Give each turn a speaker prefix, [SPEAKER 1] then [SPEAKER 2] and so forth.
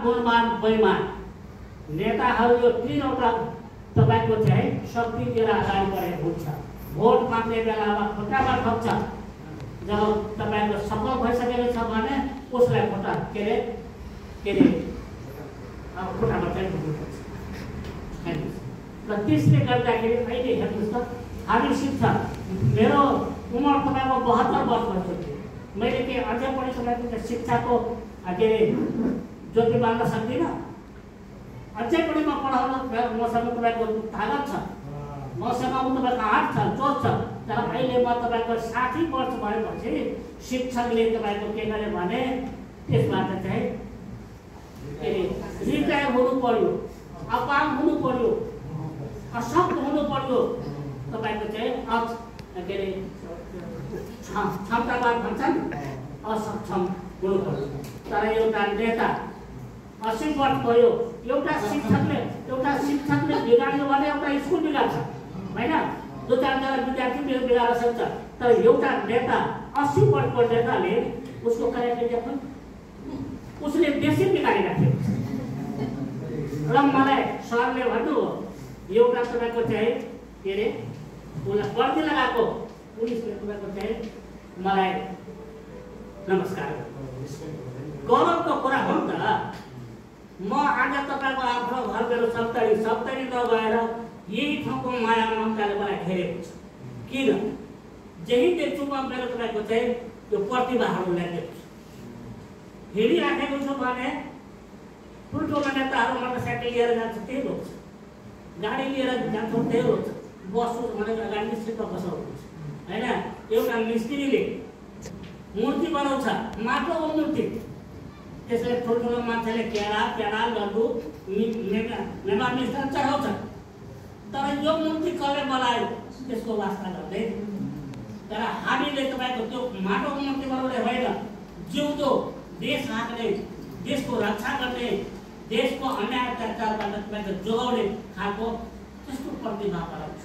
[SPEAKER 1] गुणवान बेइमान नेताहरू यो तीनवटा तपाईको चाहिँ शक्ति लिएर अगाडि बढेको हुन्छ। भोट माग्ने बेलामा खुट्टामा ठोक्छ, जब तपाईको सफल भइसकेको छ भने उसलाई खुट्टा के रे खुट्टामा चाहिँ ठोक्नुपर्छ। र त्यसले गर्दाखेरि अहिले हेर्नुहोस् त हामी शिक्षा मेरो उमेर तपाईको 72 वर्ष भइसक्यो। मैले के अझै पनि तपाईको शिक्षाको के रे ज्योति बाल्न सक्दिनँ। अझै पनि म पढाउन मसँग तपाईको तागत छ, मसँग तपाईको आँट छ, जोस छ। तर अहिले म तपाईको 60 वर्ष भएपछि शिक्षकले तपाईको के गरे भने त्यसबाट चाहिँ रिटायर हुनु पर्यो, अपाङ हुनु पर्यो, अशक्त हुनु पर्यो। तपाईको चाहिँ के रे क्षमतावान भन्छन् असक्षम हुनु पर्यो। तर एउटा नेता 80 वर्ष भयो, एउटा शिक्षकले बिगाड्यो भने एउटा स्कुल बिगाड्छ हैन, 2-4 जना विद्यार्थी बिगाड्न सक्छ। तर एउटा नेता 80 वर्षको नेताले उसको कार्यक्रम उसले देशै बिगाडिराख्यो। र मलाई सरले भन्नुभयो एउटा तपाईँको चाहिँ के रे उसलाई वर्दी लगाएको पुलिसले तपाईँको चाहिँ मलाई नमस्कार गौरवको कुरा हो नि त। म आज तपाईँको आफ्नो घर मेरो सप्तरी नगएर यही ठाउँको माया ममताले मलाई घेरेको छ। किन जही देख्छु म मेरो तपाईँको चाहिँ त्यो प्रतिभाहरूलाई देख्छु। हिँडिराखेको छु भने ठुल्ठुला नेताहरू मोटरसाइकल लिएर जान्छ त्यही लोक छ, गाडी लिएर जान्छ त्यही लोक छ, बस्छु भने अगाडि निश्चित बसाउनुहुन्छ हैन। एउटा मिस्त्रीले मूर्ति बनाउँछ, माटोको मूर्ति, त्यसले ठुल्ठुलो मान्छेले केरा लड्डु मेवा मिष्टान चढाउँछ। तर यो मूर्ति कसले बनायो त्यसको वास्ता गर्दै। तर हामीले तपाईँको त्यो माटोको मूर्ति बनाउने होइन, जिउँदो देश राख्ने, देशको रक्षा गर्ने, देशको अन्याय अत्याचारबाट तपाईँको जोगाउने खालको त्यस्तो प्रतिभा बनाउँछ।